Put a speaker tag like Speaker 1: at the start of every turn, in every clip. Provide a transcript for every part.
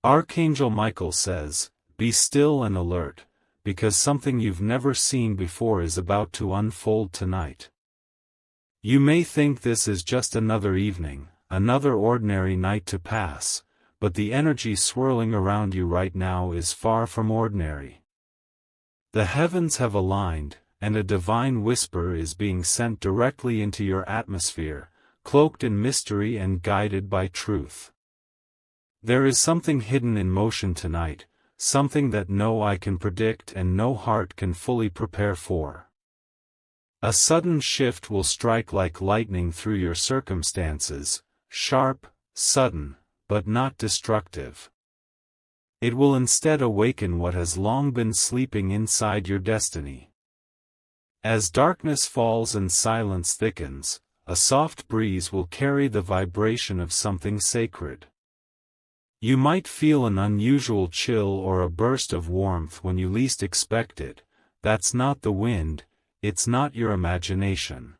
Speaker 1: Archangel Michael says, "Be still and alert, because something you've never seen before is about to unfold tonight." You may think this is just another evening, another ordinary night to pass, but the energy swirling around you right now is far from ordinary. The heavens have aligned, and a divine whisper is being sent directly into your atmosphere, cloaked in mystery and guided by truth. There is something hidden in motion tonight, something that no eye can predict and no heart can fully prepare for. A sudden shift will strike like lightning through your circumstances, sharp, sudden, but not destructive. It will instead awaken what has long been sleeping inside your destiny. As darkness falls and silence thickens, a soft breeze will carry the vibration of something sacred. You might feel an unusual chill or a burst of warmth when you least expect it. That's not the wind, it's not your imagination.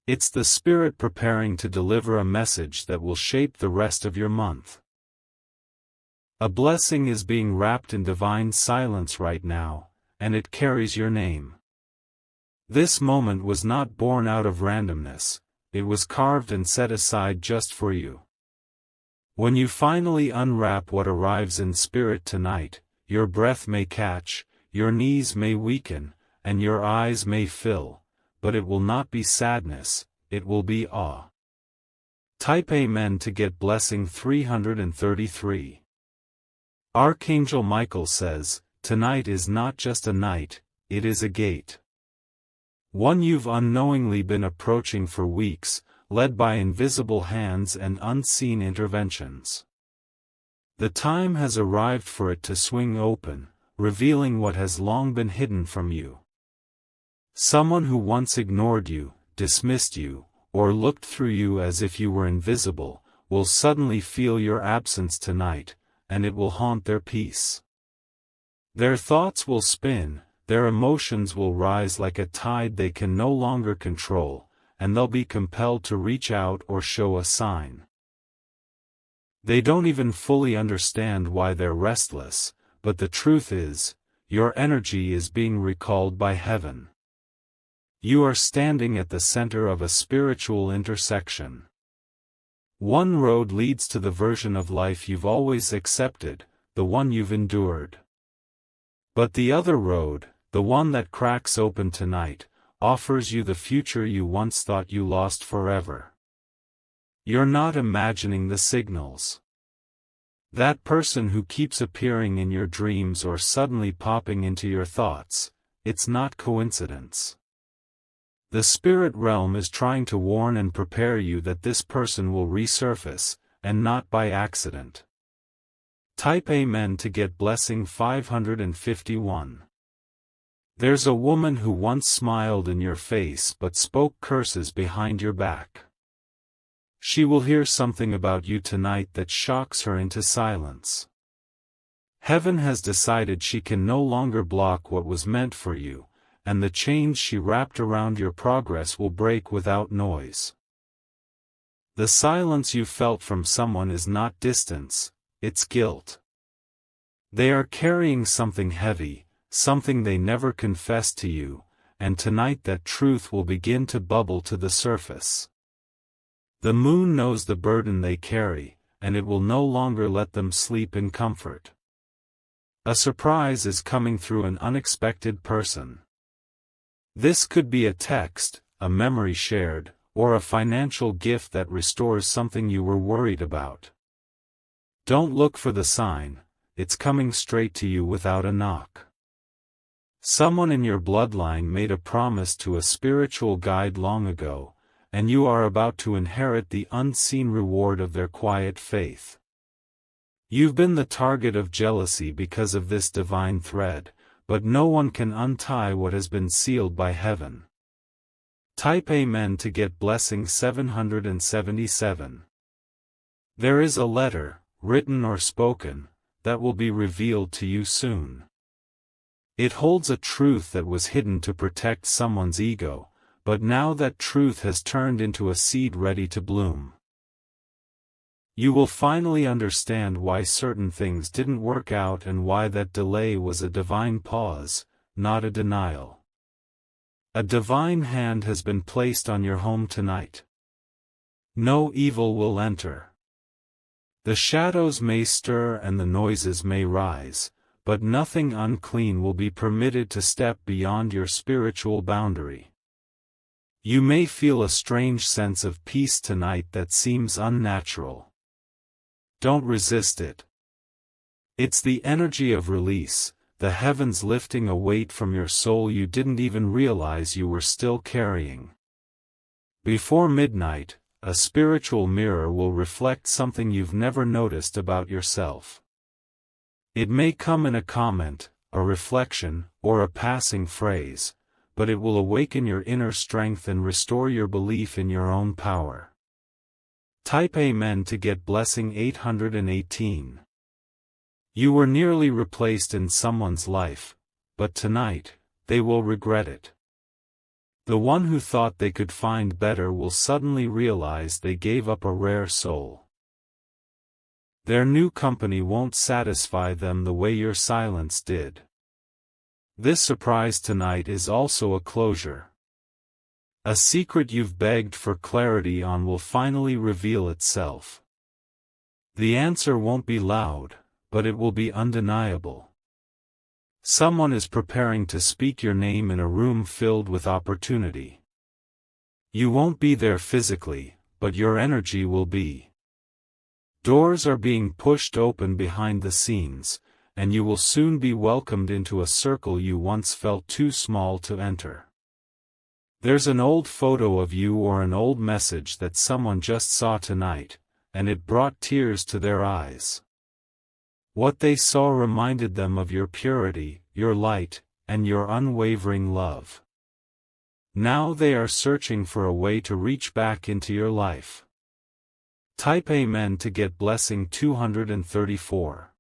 Speaker 1: It's the Spirit preparing to deliver a message that will shape the rest of your month. A blessing is being wrapped in divine silence right now, and it carries your name. This moment was not born out of randomness, it was carved and set aside just for you. When you finally unwrap what arrives in spirit tonight, your breath may catch, your knees may weaken, and your eyes may fill, but it will not be sadness, it will be awe. Type Amen to get blessing 333. Archangel Michael says, "Tonight is not just a night, it is a gate. One you've unknowingly been approaching for weeks, led by invisible hands and unseen interventions. The time has arrived for it to swing open, revealing what has long been hidden from you. Someone who once ignored you, dismissed you, or looked through you as if you were invisible, will suddenly feel your absence tonight, and it will haunt their peace. Their thoughts will spin, their emotions will rise like a tide they can no longer control, and they'll be compelled to reach out or show a sign. They don't even fully understand why they're restless, but the truth is, your energy is being recalled by heaven. You are standing at the center of a spiritual intersection. One road leads to the version of life you've always accepted, the one you've endured. But the other road, the one that cracks open tonight, offers you the future you once thought you lost forever. You're not imagining the signals. That person who keeps appearing in your dreams or suddenly popping into your thoughts, it's not coincidence. The spirit realm is trying to warn and prepare you that this person will resurface, and not by accident. Type Amen to get blessing 551. There's a woman who once smiled in your face but spoke curses behind your back. She will hear something about you tonight that shocks her into silence. Heaven has decided she can no longer block what was meant for you, and the chains she wrapped around your progress will break without noise. The silence you felt from someone is not distance, it's guilt. They are carrying something heavy, something they never confessed to you, and tonight that truth will begin to bubble to the surface. The moon knows the burden they carry, and it will no longer let them sleep in comfort. A surprise is coming through an unexpected person. This could be a text, a memory shared, or a financial gift that restores something you were worried about. Don't look for the sign, it's coming straight to you without a knock. Someone in your bloodline made a promise to a spiritual guide long ago, and you are about to inherit the unseen reward of their quiet faith. You've been the target of jealousy because of this divine thread, but no one can untie what has been sealed by heaven. Type Amen to get blessing 777. There is a letter, written or spoken, that will be revealed to you soon. It holds a truth that was hidden to protect someone's ego, but now that truth has turned into a seed ready to bloom. You will finally understand why certain things didn't work out and why that delay was a divine pause, not a denial. A divine hand has been placed on your home tonight. No evil will enter. The shadows may stir and the noises may rise, but nothing unclean will be permitted to step beyond your spiritual boundary. You may feel a strange sense of peace tonight that seems unnatural. Don't resist it. It's the energy of release, the heavens lifting a weight from your soul you didn't even realize you were still carrying. Before midnight, a spiritual mirror will reflect something you've never noticed about yourself. It may come in a comment, a reflection, or a passing phrase, but it will awaken your inner strength and restore your belief in your own power. Type Amen to get blessing 818. You were nearly replaced in someone's life, but tonight, they will regret it. The one who thought they could find better will suddenly realize they gave up a rare soul. Their new company won't satisfy them the way your silence did. This surprise tonight is also a closure. A secret you've begged for clarity on will finally reveal itself. The answer won't be loud, but it will be undeniable. Someone is preparing to speak your name in a room filled with opportunity. You won't be there physically, but your energy will be. Doors are being pushed open behind the scenes, and you will soon be welcomed into a circle you once felt too small to enter. There's an old photo of you or an old message that someone just saw tonight, and it brought tears to their eyes. What they saw reminded them of your purity, your light, and your unwavering love. Now they are searching for a way to reach back into your life. Type Amen to get blessing 234.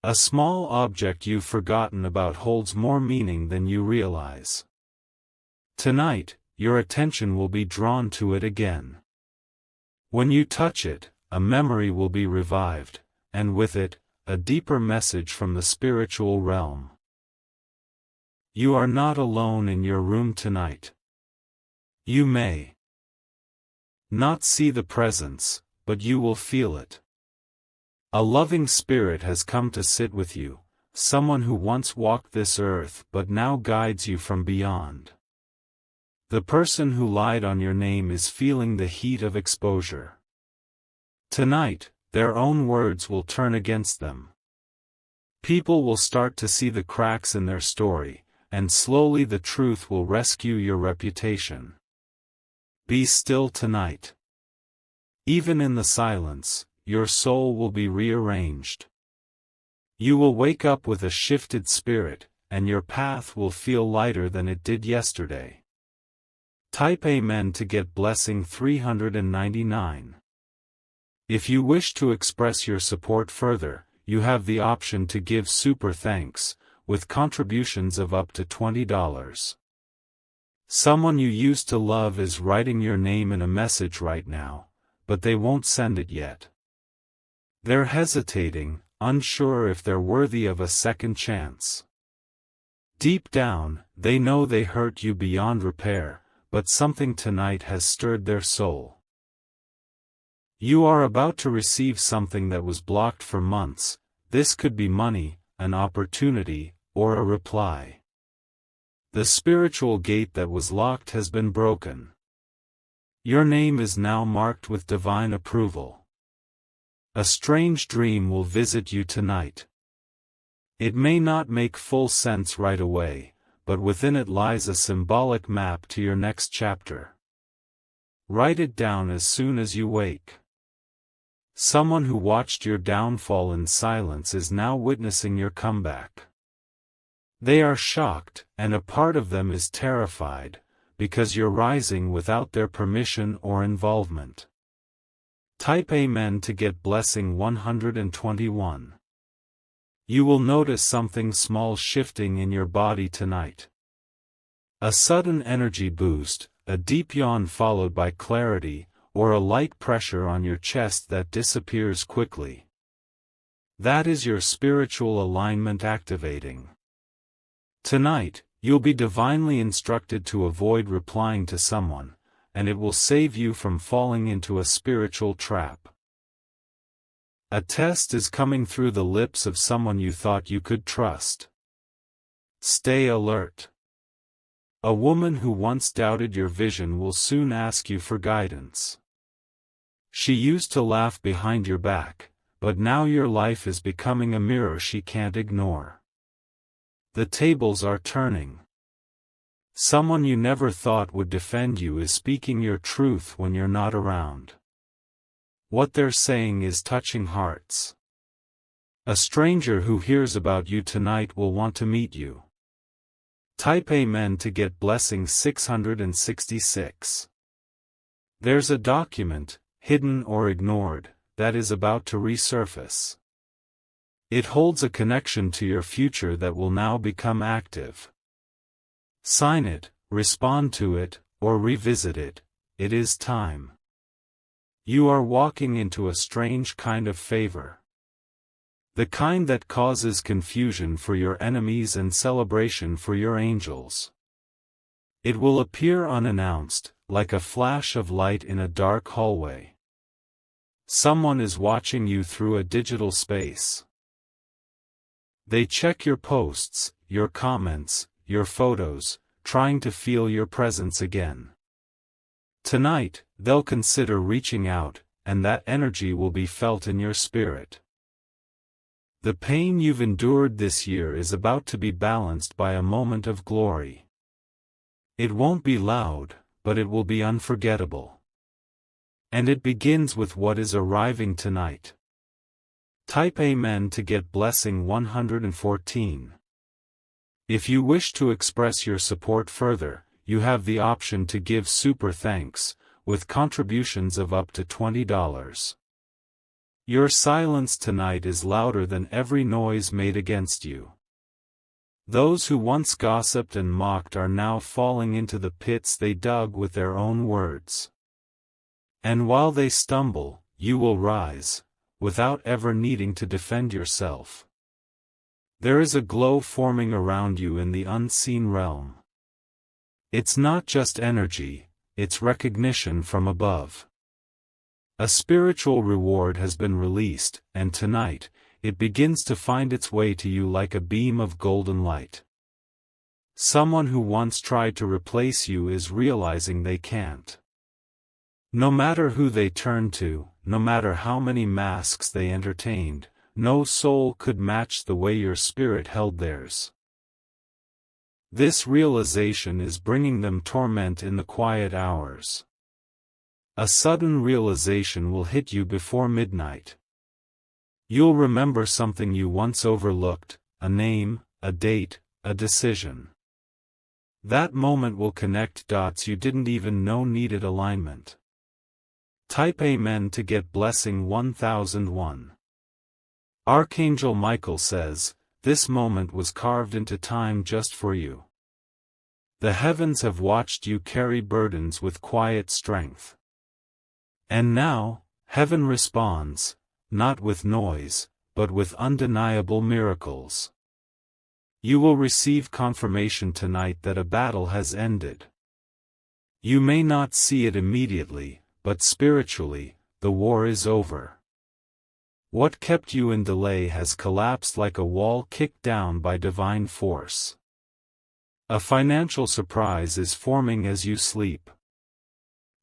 Speaker 1: A small object you've forgotten about holds more meaning than you realize. Tonight, your attention will be drawn to it again. When you touch it, a memory will be revived, and with it, a deeper message from the spiritual realm. You are not alone in your room tonight. You may not see the presence, but you will feel it. A loving spirit has come to sit with you, someone who once walked this earth but now guides you from beyond. The person who lied on your name is feeling the heat of exposure. Tonight, their own words will turn against them. People will start to see the cracks in their story, and slowly the truth will rescue your reputation. Be still tonight. Even in the silence, your soul will be rearranged. You will wake up with a shifted spirit, and your path will feel lighter than it did yesterday. Type Amen to get blessing 399. If you wish to express your support further, you have the option to give super thanks, with contributions of up to $20. Someone you used to love is writing your name in a message right now, but they won't send it yet. They're hesitating, unsure if they're worthy of a second chance. Deep down, they know they hurt you beyond repair, but something tonight has stirred their soul. You are about to receive something that was blocked for months. This could be money, an opportunity, or a reply. The spiritual gate that was locked has been broken. Your name is now marked with divine approval. A strange dream will visit you tonight. It may not make full sense right away, but within it lies a symbolic map to your next chapter. Write it down as soon as you wake. Someone who watched your downfall in silence is now witnessing your comeback. They are shocked, and a part of them is terrified, because you're rising without their permission or involvement. Type Amen to get blessing 121. You will notice something small shifting in your body tonight. A sudden energy boost, a deep yawn followed by clarity, or a light pressure on your chest that disappears quickly. That is your spiritual alignment activating. Tonight, you'll be divinely instructed to avoid replying to someone, and it will save you from falling into a spiritual trap. A test is coming through the lips of someone you thought you could trust. Stay alert. A woman who once doubted your vision will soon ask you for guidance. She used to laugh behind your back, but now your life is becoming a mirror she can't ignore. The tables are turning. Someone you never thought would defend you is speaking your truth when you're not around. What they're saying is touching hearts. A stranger who hears about you tonight will want to meet you. Type Amen to get blessing 666. There's a document, hidden or ignored, that is about to resurface. It holds a connection to your future that will now become active. Sign it, respond to it, or revisit it. It is time. You are walking into a strange kind of favor. The kind that causes confusion for your enemies and celebration for your angels. It will appear unannounced, like a flash of light in a dark hallway. Someone is watching you through a digital space. They check your posts, your comments, your photos, trying to feel your presence again. Tonight, they'll consider reaching out, and that energy will be felt in your spirit. The pain you've endured this year is about to be balanced by a moment of glory. It won't be loud, but it will be unforgettable. And it begins with what is arriving tonight. Type Amen to get blessing 114. If you wish to express your support further, you have the option to give super thanks, with contributions of up to $20. Your silence tonight is louder than every noise made against you. Those who once gossiped and mocked are now falling into the pits they dug with their own words. And while they stumble, you will rise, without ever needing to defend yourself. There is a glow forming around you in the unseen realm. It's not just energy, it's recognition from above. A spiritual reward has been released, and tonight, it begins to find its way to you like a beam of golden light. Someone who once tried to replace you is realizing they can't. No matter who they turned to, no matter how many masks they entertained, no soul could match the way your spirit held theirs. This realization is bringing them torment in the quiet hours. A sudden realization will hit you before midnight. You'll remember something you once overlooked, a name, a date, a decision. That moment will connect dots you didn't even know needed alignment. Type Amen to get blessing 1001. Archangel Michael says, this moment was carved into time just for you. The heavens have watched you carry burdens with quiet strength. And now, heaven responds, not with noise, but with undeniable miracles. You will receive confirmation tonight that a battle has ended. You may not see it immediately, but spiritually, the war is over. What kept you in delay has collapsed like a wall kicked down by divine force. A financial surprise is forming as you sleep.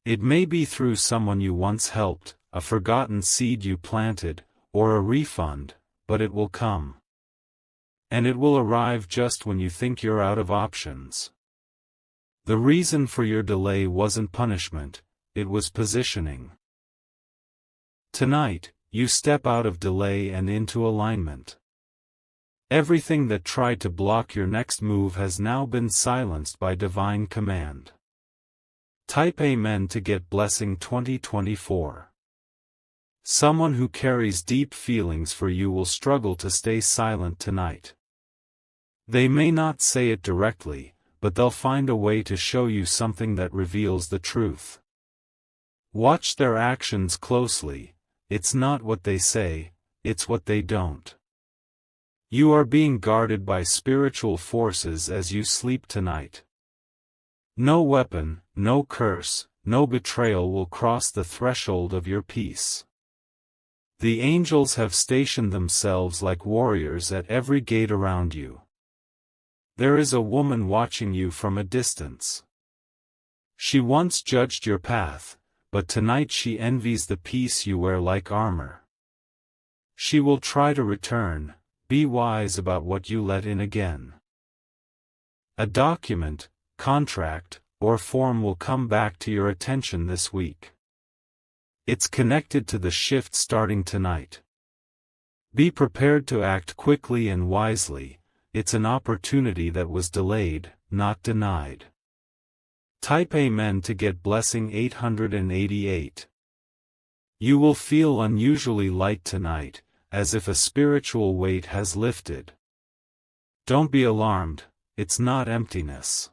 Speaker 1: It may be through someone you once helped, a forgotten seed you planted, or a refund, but it will come. And it will arrive just when you think you're out of options. The reason for your delay wasn't punishment, it was positioning. Tonight, you step out of delay and into alignment. Everything that tried to block your next move has now been silenced by divine command. Type Amen to get blessing 2024. Someone who carries deep feelings for you will struggle to stay silent tonight. They may not say it directly, but they'll find a way to show you something that reveals the truth. Watch their actions closely. It's not what they say, it's what they don't. You are being guarded by spiritual forces as you sleep tonight. No weapon, no curse, no betrayal will cross the threshold of your peace. The angels have stationed themselves like warriors at every gate around you. There is a woman watching you from a distance. She once judged your path, but tonight she envies the peace you wear like armor. She will try to return. Be wise about what you let in again. A document, contract, or form will come back to your attention this week. It's connected to the shift starting tonight. Be prepared to act quickly and wisely. It's an opportunity that was delayed, not denied. Type Amen to get blessing 888. You will feel unusually light tonight, as if a spiritual weight has lifted. Don't be alarmed, it's not emptiness.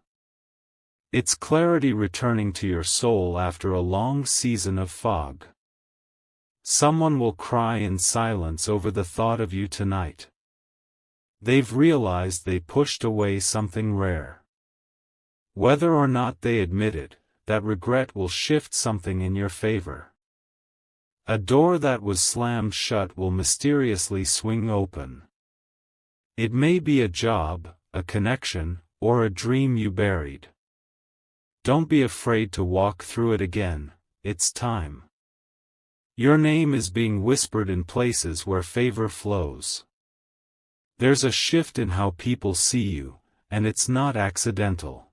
Speaker 1: It's clarity returning to your soul after a long season of fog. Someone will cry in silence over the thought of you tonight. They've realized they pushed away something rare. Whether or not they admit it, that regret will shift something in your favor. A door that was slammed shut will mysteriously swing open. It may be a job, a connection, or a dream you buried. Don't be afraid to walk through it again, it's time. Your name is being whispered in places where favor flows. There's a shift in how people see you, and it's not accidental.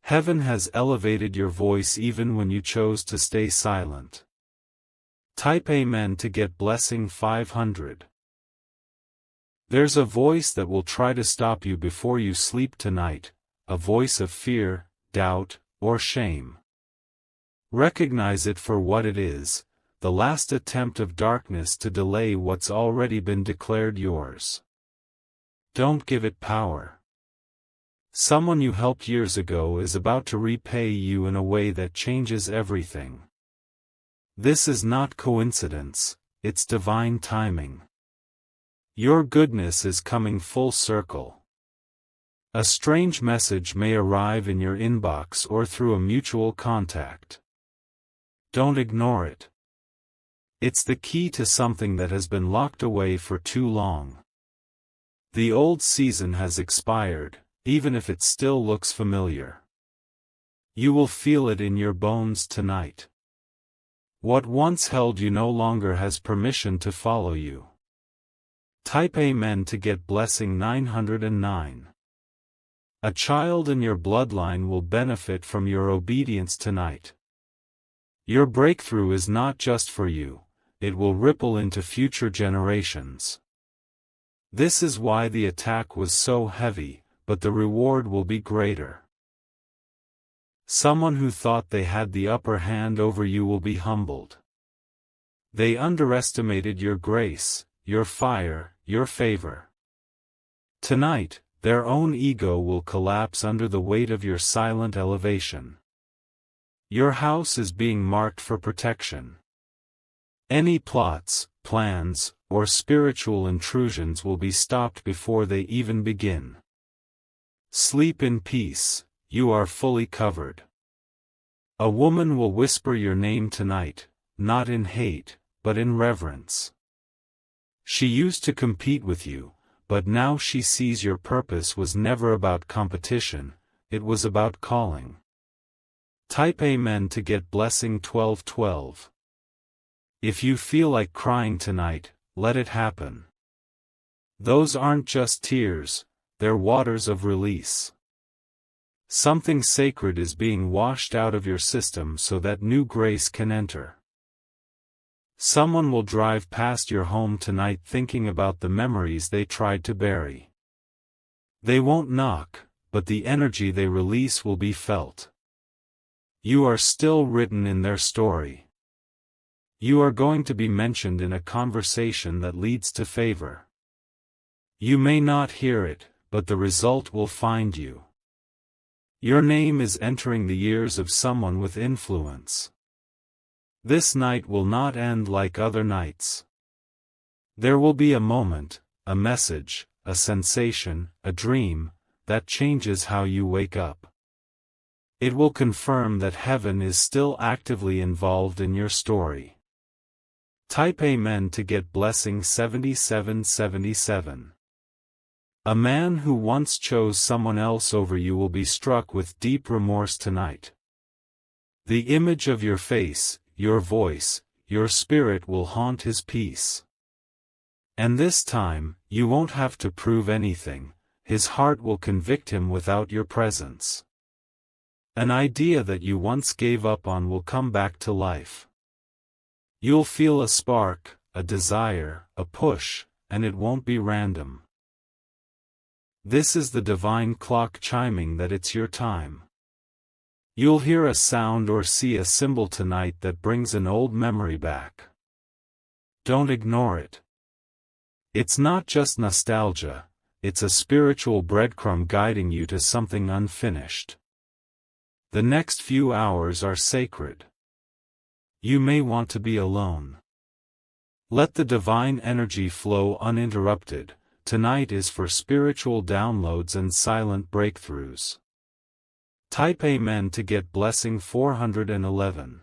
Speaker 1: Heaven has elevated your voice even when you chose to stay silent. Type Amen to get blessing 500. There's a voice that will try to stop you before you sleep tonight, a voice of fear, doubt, or shame. Recognize it for what it is, the last attempt of darkness to delay what's already been declared yours. Don't give it power. Someone you helped years ago is about to repay you in a way that changes everything. This is not coincidence, it's divine timing. Your goodness is coming full circle. A strange message may arrive in your inbox or through a mutual contact. Don't ignore it. It's the key to something that has been locked away for too long. The old season has expired, even if it still looks familiar. You will feel it in your bones tonight. What once held you no longer has permission to follow you. Type Amen to get blessing 909. A child in your bloodline will benefit from your obedience tonight. Your breakthrough is not just for you, it will ripple into future generations. This is why the attack was so heavy, but the reward will be greater. Someone who thought they had the upper hand over you will be humbled. They underestimated your grace, your fire, your favor. Tonight, their own ego will collapse under the weight of your silent elevation. Your house is being marked for protection. Any plots, plans, or spiritual intrusions will be stopped before they even begin. Sleep in peace, you are fully covered. A woman will whisper your name tonight, not in hate, but in reverence. She used to compete with you, but now she sees your purpose was never about competition, it was about calling. Type Amen to get blessing 1212. If you feel like crying tonight, let it happen. Those aren't just tears, they're waters of release. Something sacred is being washed out of your system so that new grace can enter. Someone will drive past your home tonight thinking about the memories they tried to bury. They won't knock, but the energy they release will be felt. You are still written in their story. You are going to be mentioned in a conversation that leads to favor. You may not hear it, but the result will find you. Your name is entering the ears of someone with influence. This night will not end like other nights. There will be a moment, a message, a sensation, a dream, that changes how you wake up. It will confirm that heaven is still actively involved in your story. Type Amen to get blessing 7777. A man who once chose someone else over you will be struck with deep remorse tonight. The image of your face, your voice, your spirit will haunt his peace. And this time, you won't have to prove anything, his heart will convict him without your presence. An idea that you once gave up on will come back to life. You'll feel a spark, a desire, a push, and it won't be random. This is the divine clock chiming that it's your time. You'll hear a sound or see a symbol tonight that brings an old memory back. Don't ignore it. It's not just nostalgia, it's a spiritual breadcrumb guiding you to something unfinished. The next few hours are sacred. You may want to be alone. Let the divine energy flow uninterrupted. Tonight is for spiritual downloads and silent breakthroughs. Type Amen to get blessing 411.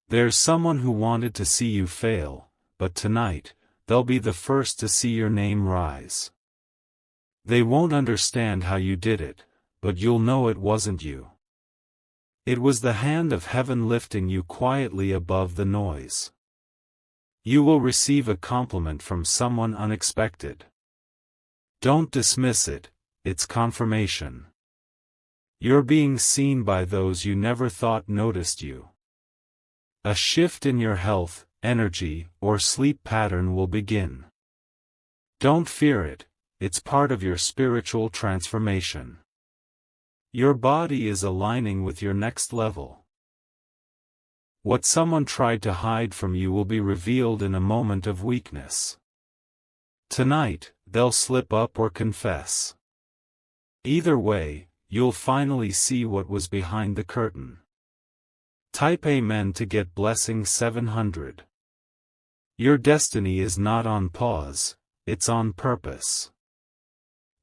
Speaker 1: There's someone who wanted to see you fail, but tonight, they'll be the first to see your name rise. They won't understand how you did it, but you'll know it wasn't you. It was the hand of heaven lifting you quietly above the noise. You will receive a compliment from someone unexpected. Don't dismiss it, it's confirmation. You're being seen by those you never thought noticed you. A shift in your health, energy, or sleep pattern will begin. Don't fear it, it's part of your spiritual transformation. Your body is aligning with your next level. What someone tried to hide from you will be revealed in a moment of weakness. Tonight, they'll slip up or confess. Either way, you'll finally see what was behind the curtain. Type Amen to get blessing 700. Your destiny is not on pause, it's on purpose.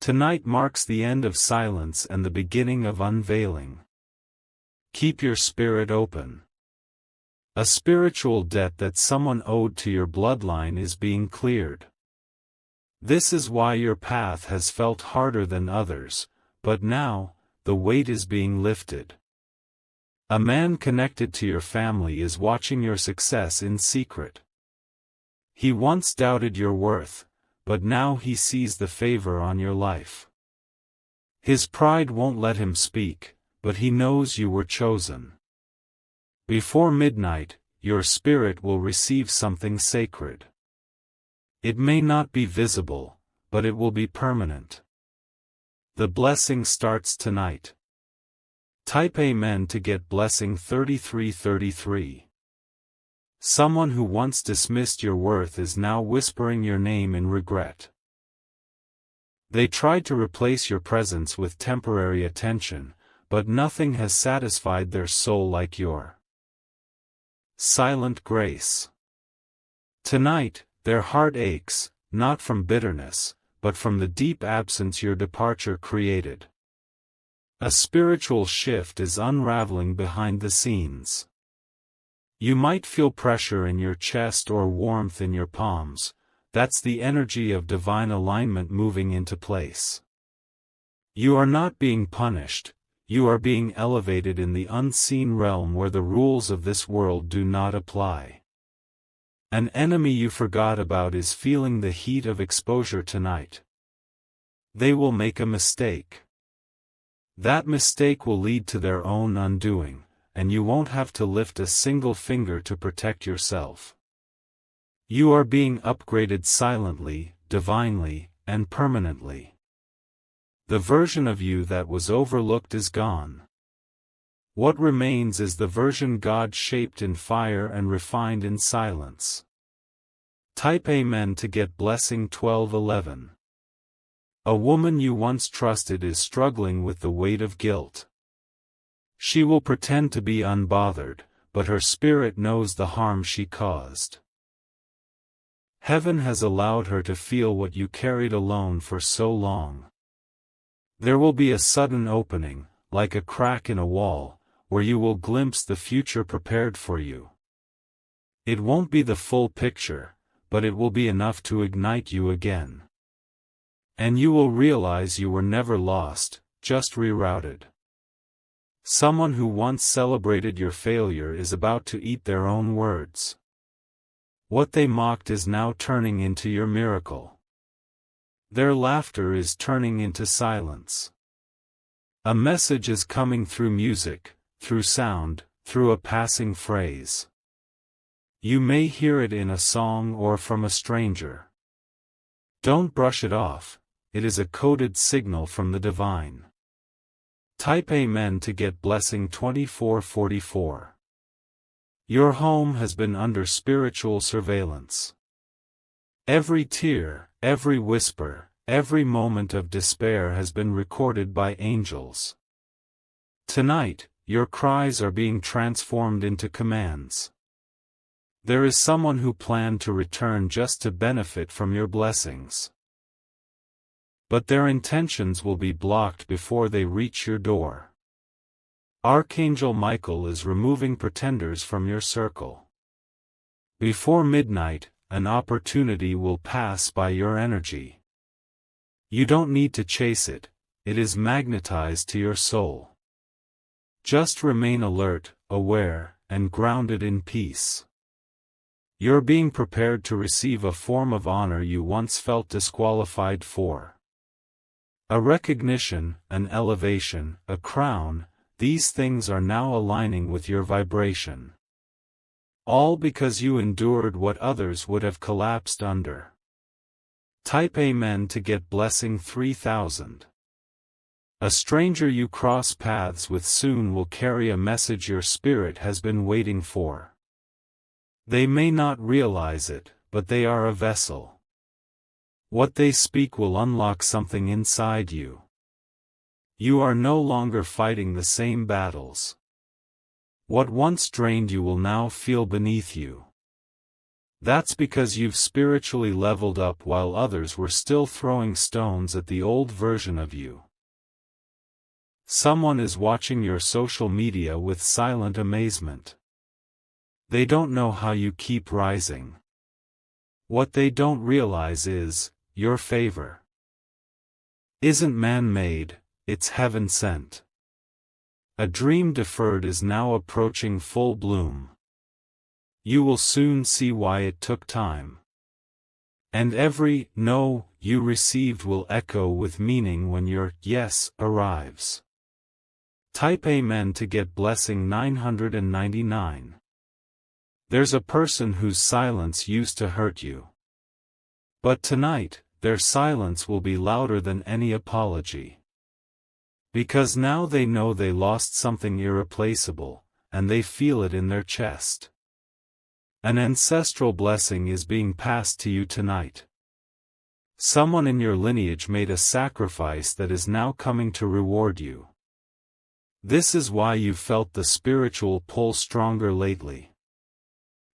Speaker 1: Tonight marks the end of silence and the beginning of unveiling. Keep your spirit open. A spiritual debt that someone owed to your bloodline is being cleared. This is why your path has felt harder than others, but now, the weight is being lifted. A man connected to your family is watching your success in secret. He once doubted your worth, but now he sees the favor on your life. His pride won't let him speak, but he knows you were chosen. Before midnight, your spirit will receive something sacred. It may not be visible, but it will be permanent. The blessing starts tonight. Type Amen to get blessing 3333. Someone who once dismissed your worth is now whispering your name in regret. They tried to replace your presence with temporary attention, but nothing has satisfied their soul like your silent grace. Tonight, their heart aches, not from bitterness, but from the deep absence your departure created. A spiritual shift is unraveling behind the scenes. You might feel pressure in your chest or warmth in your palms. That's the energy of divine alignment moving into place. You are not being punished, you are being elevated in the unseen realm where the rules of this world do not apply. An enemy you forgot about is feeling the heat of exposure tonight. They will make a mistake. That mistake will lead to their own undoing, and you won't have to lift a single finger to protect yourself. You are being upgraded silently, divinely, and permanently. The version of you that was overlooked is gone. What remains is the version God shaped in fire and refined in silence. Type Amen to get blessing 1211. A woman you once trusted is struggling with the weight of guilt. She will pretend to be unbothered, but her spirit knows the harm she caused. Heaven has allowed her to feel what you carried alone for so long. There will be a sudden opening, like a crack in a wall, where you will glimpse the future prepared for you. It won't be the full picture, but it will be enough to ignite you again. And you will realize you were never lost, just rerouted. Someone who once celebrated your failure is about to eat their own words. What they mocked is now turning into your miracle. Their laughter is turning into silence. A message is coming through music, through sound, through a passing phrase. You may hear it in a song or from a stranger. Don't brush it off, it is a coded signal from the divine. Type Amen to get blessing 2444. Your home has been under spiritual surveillance. Every tear, every whisper, every moment of despair has been recorded by angels. Tonight, your cries are being transformed into commands. There is someone who planned to return just to benefit from your blessings. But their intentions will be blocked before they reach your door. Archangel Michael is removing pretenders from your circle. Before midnight, an opportunity will pass by your energy. You don't need to chase it, it is magnetized to your soul. Just remain alert, aware, and grounded in peace. You're being prepared to receive a form of honor you once felt disqualified for. A recognition, an elevation, a crown, these things are now aligning with your vibration. All because you endured what others would have collapsed under. Type Amen to get blessing 3000. A stranger you cross paths with soon will carry a message your spirit has been waiting for. They may not realize it, but they are a vessel. What they speak will unlock something inside you. You are no longer fighting the same battles. What once drained you will now feel beneath you. That's because you've spiritually leveled up while others were still throwing stones at the old version of you. Someone is watching your social media with silent amazement. They don't know how you keep rising. What they don't realize is, your favor isn't man-made, it's heaven-sent. A dream deferred is now approaching full bloom. You will soon see why it took time. And every no you received will echo with meaning when your yes arrives. Type Amen to get blessing 999. There's a person whose silence used to hurt you. But tonight, their silence will be louder than any apology. Because now they know they lost something irreplaceable, and they feel it in their chest. An ancestral blessing is being passed to you tonight. Someone in your lineage made a sacrifice that is now coming to reward you. This is why you've felt the spiritual pull stronger lately.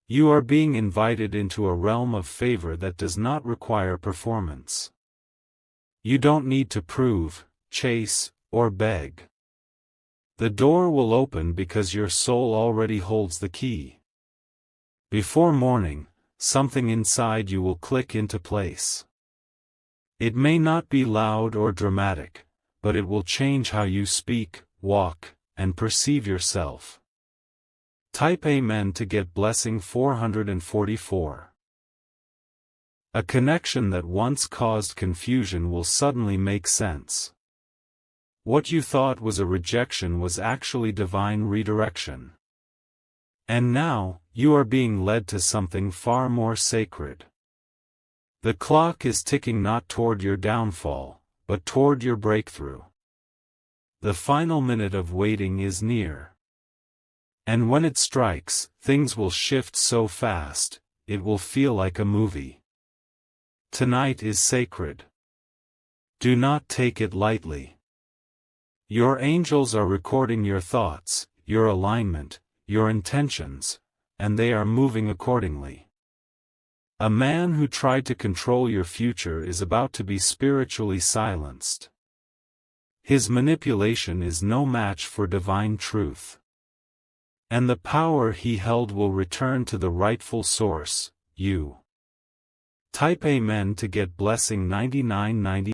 Speaker 1: You are being invited into a realm of favor that does not require performance. You don't need to prove, chase, or beg. The door will open because your soul already holds the key. Before morning, something inside you will click into place. It may not be loud or dramatic, but it will change how you speak, walk, and perceive yourself. Type Amen to get blessing 444. A connection that once caused confusion will suddenly make sense. What you thought was a rejection was actually divine redirection. And now, you are being led to something far more sacred. The clock is ticking not toward your downfall, but toward your breakthrough. The final minute of waiting is near. And when it strikes, things will shift so fast, it will feel like a movie. Tonight is sacred. Do not take it lightly. Your angels are recording your thoughts, your alignment, your intentions, and they are moving accordingly. A man who tried to control your future is about to be spiritually silenced. His manipulation is no match for divine truth. And the power he held will return to the rightful source, you. Type Amen to get blessing 9990.